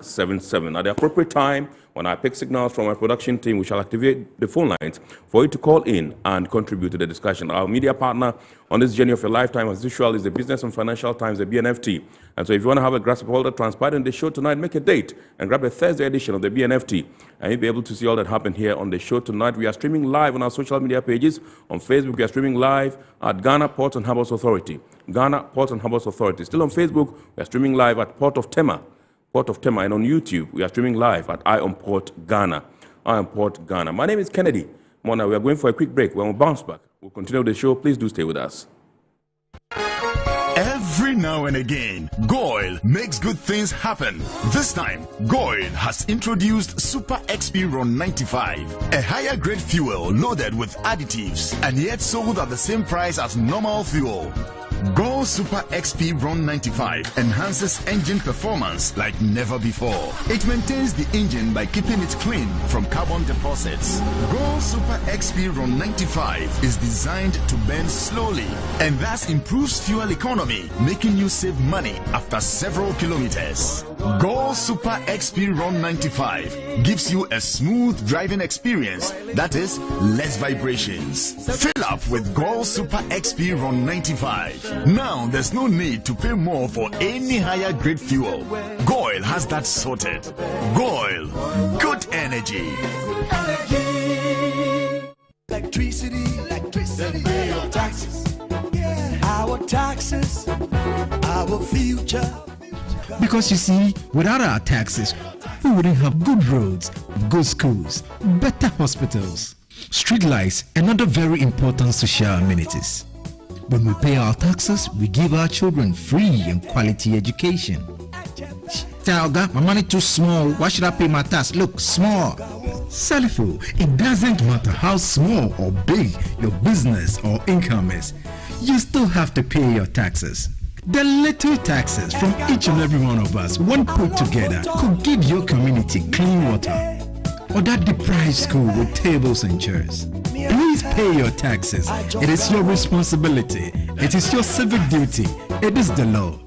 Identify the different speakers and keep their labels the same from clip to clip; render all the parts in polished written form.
Speaker 1: 177. At the appropriate time, when I pick signals from our production team, we shall activate the phone lines for you to call in and contribute to the discussion. Our media partner on this journey of your lifetime, as usual, is the Business and Financial Times, the BNFT. And so if you want to have a grasp of all that transpired in the show tonight, make a date and grab a Thursday edition of the BNFT. And you'll be able to see all that happened here on the show tonight. We are streaming live on our social media pages. On Facebook, we are streaming live at Ghana Ports and Harbours Authority. Ghana Ports and Harbours Authority. Still on Facebook, we are streaming live at Port of Tema. And on YouTube, we are streaming live at Eye on Port Ghana. Eye on Port Ghana. My name is Kennedy Mona. We are going for a quick break. When we bounce back, we'll continue the show. Please do stay with us.
Speaker 2: Every now and again, Goil makes good things happen. This time, Goil has introduced Super XP Ron 95, a higher grade fuel loaded with additives and yet sold at the same price as normal fuel. Go Super XP Ron 95 enhances engine performance like never before. It maintains the engine by keeping it clean from carbon deposits. Go Super XP Ron 95 is designed to burn slowly and thus improves fuel economy, making you save money after several kilometers. Go Super XP Ron 95 gives you a smooth driving experience, that is, less vibrations. Fill up with Go Super XP Ron 95. Now there's no need to pay more for any higher grade fuel. Goil has that sorted. Goil, good energy.
Speaker 3: Electricity, then pay your taxes. Yeah. Our taxes, our future.
Speaker 4: Because you see, without our taxes, we wouldn't have good roads, good schools, better hospitals, street lights, and other very important social amenities. When we pay our taxes, we give our children free and quality education. Talga, my money too small. Why should I pay my tax? Look, small. Salifo, it doesn't matter how small or big your business or income is. You still have to pay your taxes. The little taxes from each and every one of us, when put together, could give your community clean water or that deprived school with tables and chairs. Please pay your taxes. It is your responsibility. It is your civic duty. It is the law.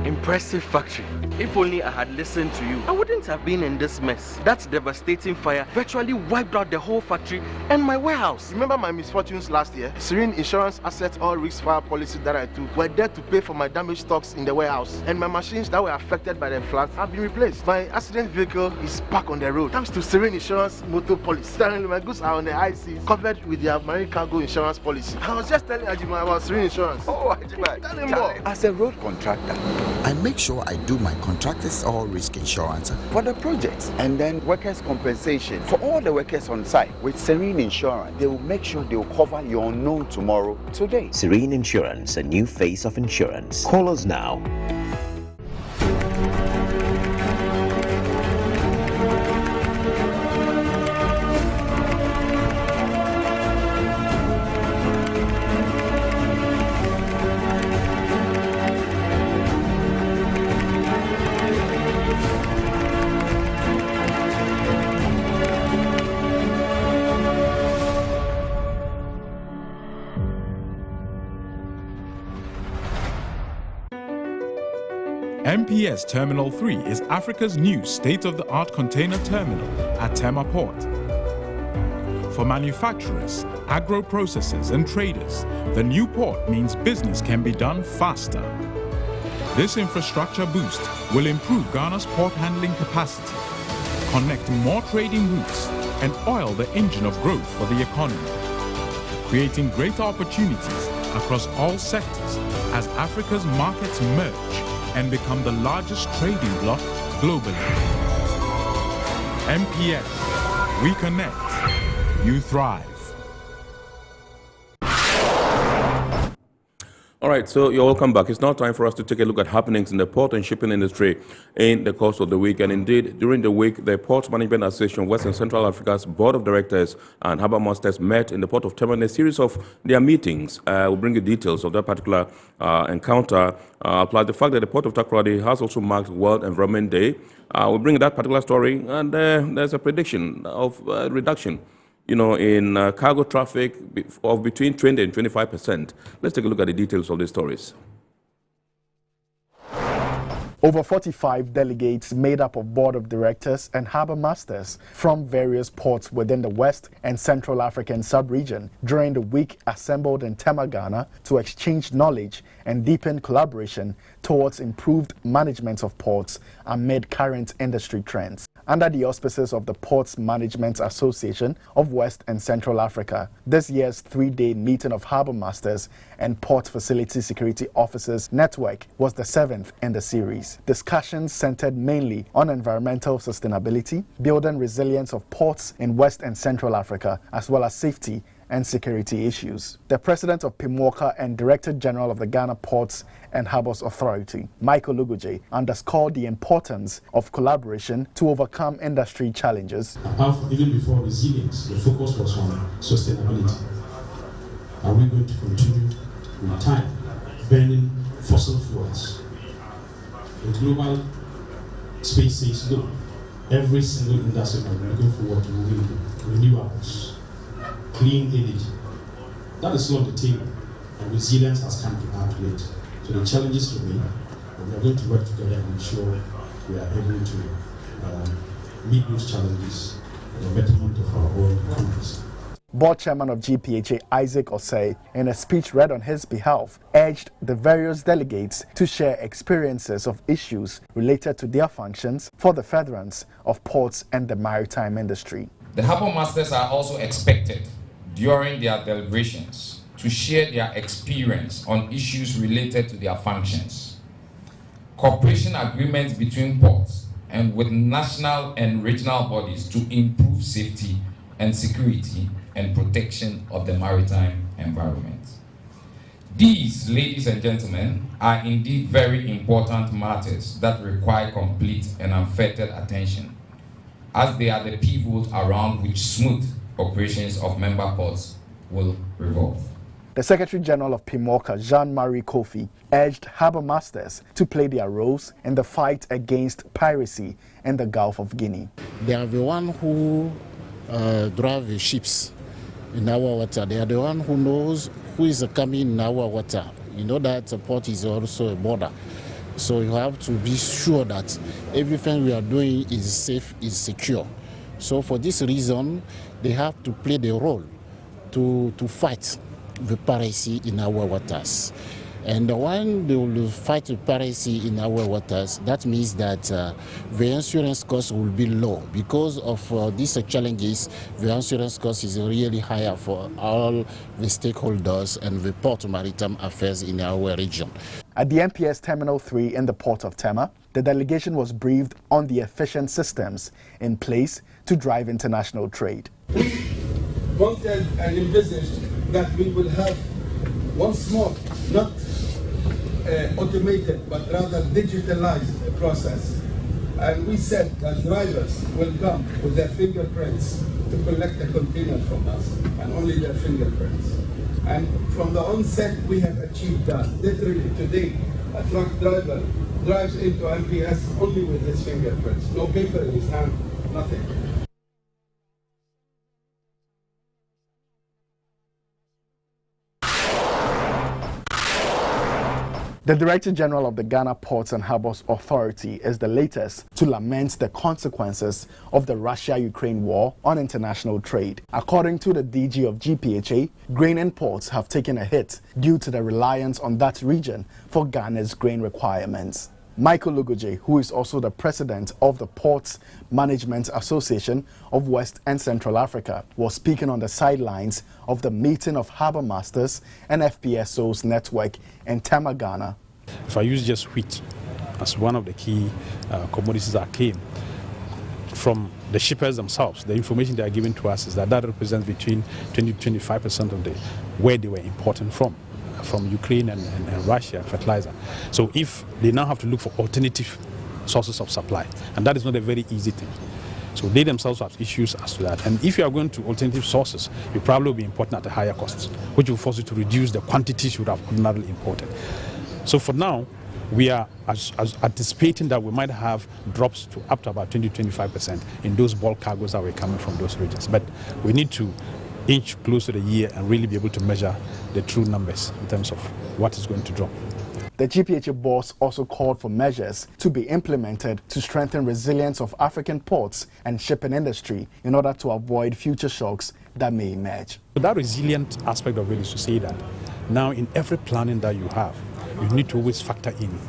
Speaker 5: Impressive factory. If only I had listened to you, I wouldn't have been in this mess. That devastating fire virtually wiped out the whole factory and my warehouse.
Speaker 6: Remember my misfortunes last year? Serene Insurance Asset All Risk Fire policy that I took were there to pay for my damaged stocks in the warehouse. And my machines that were affected by the floods have been replaced. My accident vehicle is back on the road thanks to Serene Insurance Motor Policy. Currently, my goods are on the high seas, covered with their marine cargo insurance policy. I was just telling Ajima about Serene Insurance.
Speaker 5: Oh, Ajima,
Speaker 6: tell him more.
Speaker 7: As a road contractor, I make sure I do my contractors all risk insurance
Speaker 8: for the projects and then workers' compensation for all the workers on site. With Serene Insurance, they will make sure they will cover your unknown tomorrow today.
Speaker 9: Serene Insurance, a new face of insurance. Call us now.
Speaker 10: MPS Terminal 3 is Africa's new state-of-the-art container terminal at Tema Port. For manufacturers, agro-processors and traders, the new port means business can be done faster. This infrastructure boost will improve Ghana's port handling capacity, connect more trading routes, and oil the engine of growth for the economy, creating greater opportunities across all sectors as Africa's markets merge and become the largest trading bloc globally. MPS, we connect, you thrive.
Speaker 1: All right, so you're welcome back. It's now time for us to take a look at happenings in the port and shipping industry in the course of the week. And indeed, during the week, the Port Management Association West and Central Africa's Board of Directors and Harbour Masters met in the Port of Tema in a series of their meetings. We'll bring you details of that particular encounter, plus the fact that the Port of Takoradi has also marked World Environment Day. We'll bring that particular story, and there's a prediction of reduction in cargo traffic of between 20 and 25%. Let's take a look at the details of these stories.
Speaker 11: Over 45 delegates made up of board of directors and harbour masters from various ports within the West and Central African sub-region during the week assembled in Tema, Ghana to exchange knowledge and deepen collaboration towards improved management of ports amid current industry trends. Under the auspices of the Ports Management Association of West and Central Africa, this year's 3-day meeting of harbour masters and port facility security officers network was the 7th in the series. Discussions centered mainly on environmental sustainability, building resilience of ports in West and Central Africa, as well as safety and security issues. The president of PIMWOCA and Director General of the Ghana Ports and Harbours Authority, Michael Lugoje, underscored the importance of collaboration to overcome industry challenges.
Speaker 12: Even before resilience, the focus was on sustainability. Are we going to continue with time burning fossil fuels? The global space says no. Every single industry is looking forward to moving renewables, clean energy. That is still on the table, and resilience has come to our plate. So the challenges remain, and we are going to work together and ensure we are able to meet those challenges for the betterment of our own countries.
Speaker 11: Board Chairman of GPHA, Isaac Osei, in a speech read on his behalf, urged the various delegates to share experiences of issues related to their functions for the furtherance of ports and the maritime industry.
Speaker 13: The harbour masters are also expected during their deliberations to share their experience on issues related to their functions. Cooperation agreements between ports and with national and regional bodies to improve safety and security and protection of the maritime environment. These, ladies and gentlemen, are indeed very important matters that require complete and unfettered attention, as they are the pivot around which smooth operations of member ports will revolve.
Speaker 11: The Secretary General of PIMWOCA, Jean-Marie Kofi, urged harbour masters to play their roles in the fight against piracy in the Gulf of Guinea.
Speaker 14: They are the one who drive the ships in our water. They are the one who knows who is coming in our water. You know that a port is also a border. So you have to be sure that everything we are doing is safe, is secure. So for this reason, they have to play the role to fight the piracy in our waters. And when they will fight the piracy in our waters, that means that the insurance cost will be low. Because of these challenges, the insurance cost is really higher for all the stakeholders and the port maritime affairs in our region.
Speaker 11: At the MPS Terminal 3 in the port of Tema, the delegation was briefed on the efficient systems in place to drive international trade.
Speaker 15: We wanted and envisaged that we will have once more, not automated, but rather digitalized process. And we said that drivers will come with their fingerprints to collect the container from us, and only their fingerprints. And from the onset, we have achieved that. Literally today, a truck driver drives into MPS only with his fingerprints. No paper in his hand, nothing.
Speaker 11: The Director General of the Ghana Ports and Harbours Authority is the latest to lament the consequences of the Russia-Ukraine war on international trade. According to the DG of GPHA, grain imports have taken a hit due to the reliance on that region for Ghana's grain requirements. Michael Lugoje, who is also the president of the Ports Management Association of West and Central Africa, was speaking on the sidelines of the meeting of harbour masters and FPSO's network in Tema, Ghana.
Speaker 12: If I use just wheat as one of the key commodities that came from the shippers themselves, the information they are giving to us is that represents between 20 to 25% of where they were importing from Ukraine and Russia, fertilizer. So if they now have to look for alternative sources of supply, and that is not a very easy thing. So they themselves have issues as to that. And if you are going to alternative sources, you probably will be importing at a higher cost, which will force you to reduce the quantities you would have ordinarily imported. So for now, we are anticipating that we might have drops to up to about 20-25% in those bulk cargoes that were coming from those regions. But we need to inch close to the year and really be able to measure the true numbers in terms of what is going to drop.
Speaker 11: The GPHA boss also called for measures to be implemented to strengthen resilience of African ports and shipping industry in order to avoid future shocks that may emerge.
Speaker 12: That resilient aspect of it is to say that now in every planning that you have, you need to always factor in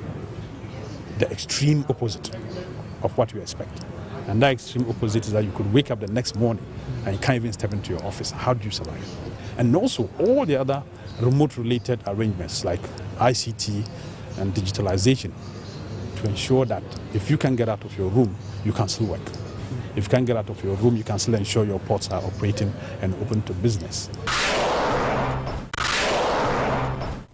Speaker 12: the extreme opposite of what you expect. And that extreme opposite is that you could wake up the next morning and you can't even step into your office. How do you survive? And also all the other remote-related arrangements like ICT and digitalization to ensure that if you can get out of your room, you can still work. If you can't get out of your room, you can still ensure your ports are operating and open to business.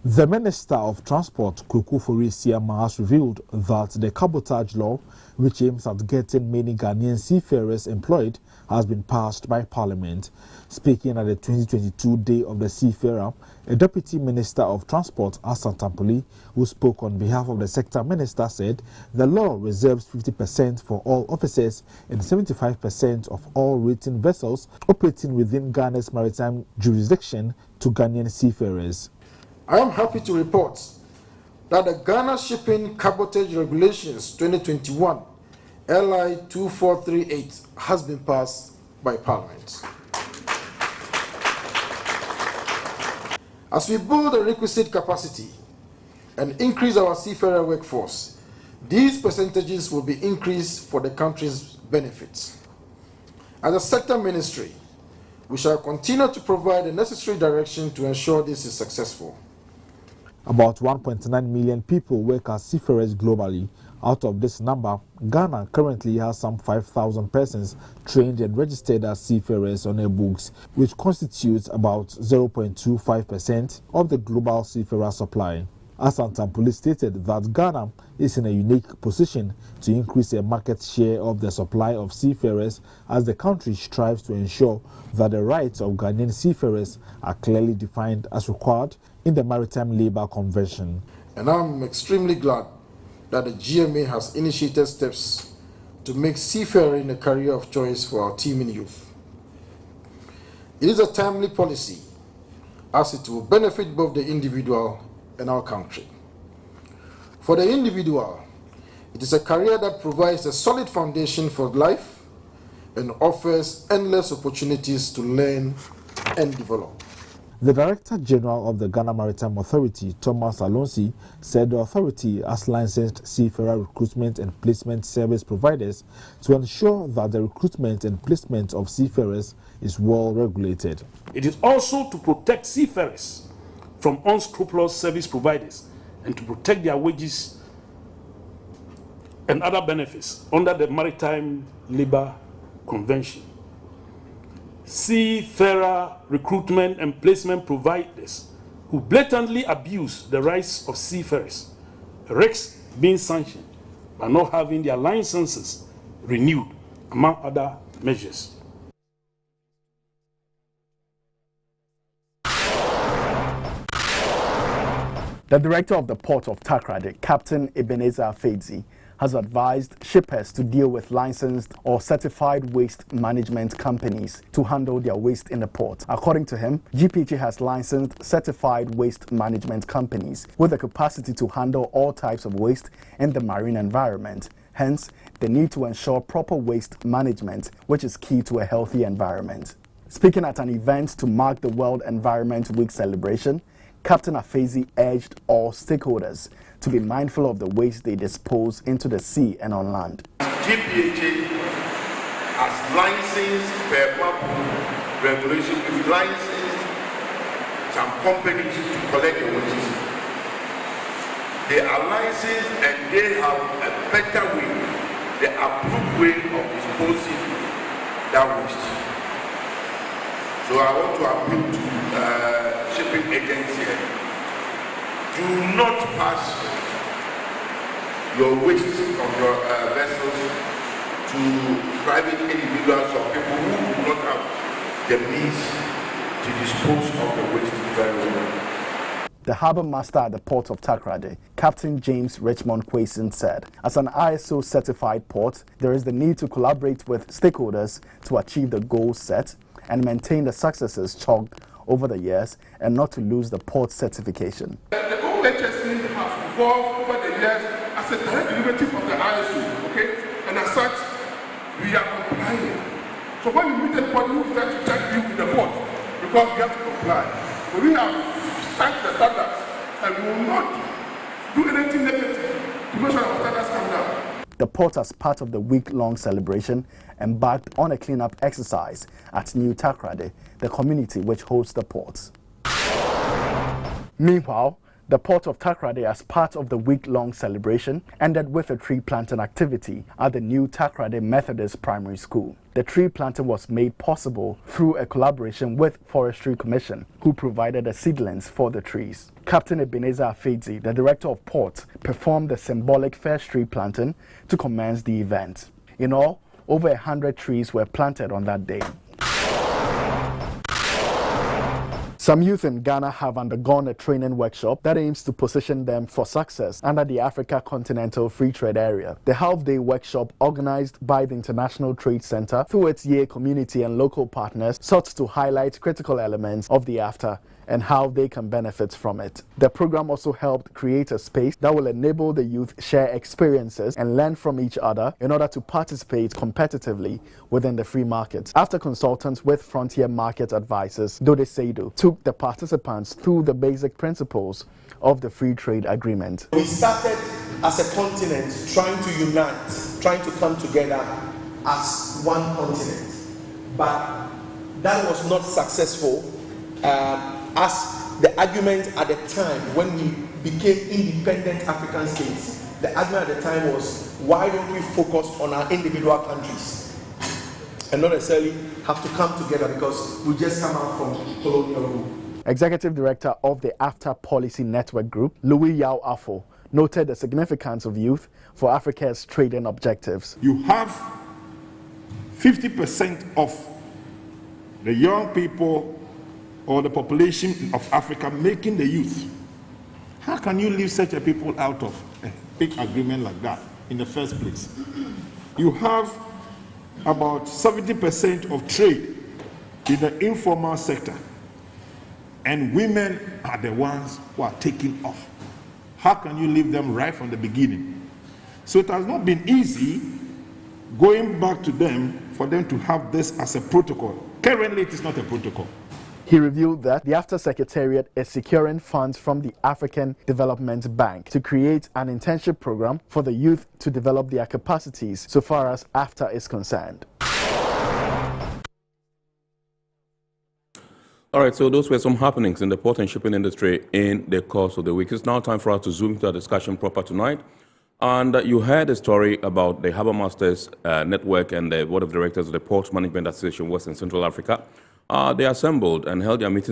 Speaker 16: The Minister of Transport, Kuku Fori-Siama, has revealed that the Cabotage Law, which aims at getting many Ghanaian seafarers employed, has been passed by Parliament. Speaking at the 2022 Day of the Seafarer, a Deputy Minister of Transport, Asan Tampoli, who spoke on behalf of the sector minister, said the law reserves 50% for all officers and 75% of all rating vessels operating within Ghana's maritime jurisdiction to Ghanaian seafarers.
Speaker 17: I am happy to report that the Ghana Shipping Cabotage Regulations 2021 LI 2438 has been passed by Parliament. As we build the requisite capacity and increase our seafarer workforce, these percentages will be increased for the country's benefits. As a sector ministry, we shall continue to provide the necessary direction to ensure this is successful.
Speaker 16: About 1.9 million people work as seafarers globally. Out of this number, Ghana currently has some 5,000 persons trained and registered as seafarers on their books, which constitutes about 0.25% of the global seafarer supply. Asan Tampoli stated that Ghana is in a unique position to increase a market share of the supply of seafarers as the country strives to ensure that the rights of Ghanaian seafarers are clearly defined as required in the Maritime Labour Convention.
Speaker 17: And I'm extremely glad that the GMA has initiated steps to make seafaring a career of choice for our teeming youth. It is a timely policy as it will benefit both the individual and our country. For the individual, it is a career that provides a solid foundation for life and offers endless opportunities to learn and develop.
Speaker 16: The Director General of the Ghana Maritime Authority, Thomas Alonsi, said the authority has licensed seafarer recruitment and placement service providers to ensure that the recruitment and placement of seafarers is well regulated.
Speaker 18: It is also to protect seafarers from unscrupulous service providers and to protect their wages and other benefits under the Maritime Labour Convention. Seafarer recruitment and placement providers who blatantly abuse the rights of seafarers risk being sanctioned by not having their licenses renewed, among other measures.
Speaker 11: The director of the port of Takoradi, Captain Ebenezer Afedzi, has advised shippers to deal with licensed or certified waste management companies to handle their waste in the port. According to him, GPHA has licensed certified waste management companies with the capacity to handle all types of waste in the marine environment. Hence, the need to ensure proper waste management, which is key to a healthy environment. Speaking at an event to mark the World Environment Week celebration, Captain Afedzi urged all stakeholders to be mindful of the waste they dispose into the sea and on land.
Speaker 19: GPHA has licensed per regulation with licensed some companies to collect the waste. They are licensed and they have a better way, the approved way of disposing that waste. So I want to appeal to shipping agents here. Do not pass your waste from your vessels to private individuals or people who do not have the means to dispose of the waste very well.
Speaker 11: The harbour master at the port of Takoradi, Captain James Richmond Quason, said, as an ISO certified port, there is the need to collaborate with stakeholders to achieve the goals set and maintain the successes chalked over the years and not to lose the port certification.
Speaker 19: The OHS need to have evolved over the years as a direct derivative of the ISO, okay? And as such, we are complying. So when you meet anybody who tries to check you with the board, because we have to comply. But we have set the standards, and we will not do anything negative to make sure our standards come down.
Speaker 11: The port, as part of the week-long celebration, embarked on a cleanup exercise at New Takoradi, the community which hosts the port. Meanwhile, the port of Takoradi, as part of the week-long celebration, ended with a tree planting activity at the New Takoradi Methodist Primary School. The tree planting was made possible through a collaboration with Forestry Commission, who provided the seedlings for the trees. Captain Ebenezer Afedzi, the director of port, performed the symbolic first tree planting to commence the event. In all, over 100 trees were planted on that day. Some youth in Ghana have undergone a training workshop that aims to position them for success under the Africa Continental Free Trade Area. The half-day workshop, organized by the International Trade Center through its Yale community and local partners, sought to highlight critical elements of the AFTA and how they can benefit from it. The program also helped create a space that will enable the youth share experiences and learn from each other in order to participate competitively within the free market. After consultants with Frontier Market Advisors, Dode Seido, took the participants through the basic principles of the free trade agreement.
Speaker 5: We started as a continent trying to unite, trying to come together as one continent. But that was not successful. As the argument at the time when we became independent African states, the argument at the time was, why don't we focus on our individual countries and not necessarily have to come together because we just come out from colonial rule.
Speaker 11: Executive Director of the AFTA Policy Network Group, Louis Yao Afo, noted the significance of youth for Africa's trading objectives.
Speaker 20: You have 50% of the young people or the population of Africa making the youth. How can you leave such a people out of a big agreement like that in the first place? You have about 70% of trade in the informal sector, and women are the ones who are taking off. How can you leave them right from the beginning? So it has not been easy going back to them for them to have this as a protocol. Currently, it is not a protocol.
Speaker 11: He revealed that the AFTA Secretariat is securing funds from the African Development Bank to create an internship program for the youth to develop their capacities so far as AFTA is concerned.
Speaker 1: All right, so those were some happenings in the port and shipping industry in the course of the week. It's now time for us to zoom into our discussion proper tonight. And you heard a story about the Harbour Masters Network and the Board of Directors of the Port Management Association West and Central Africa. They assembled and held their meetings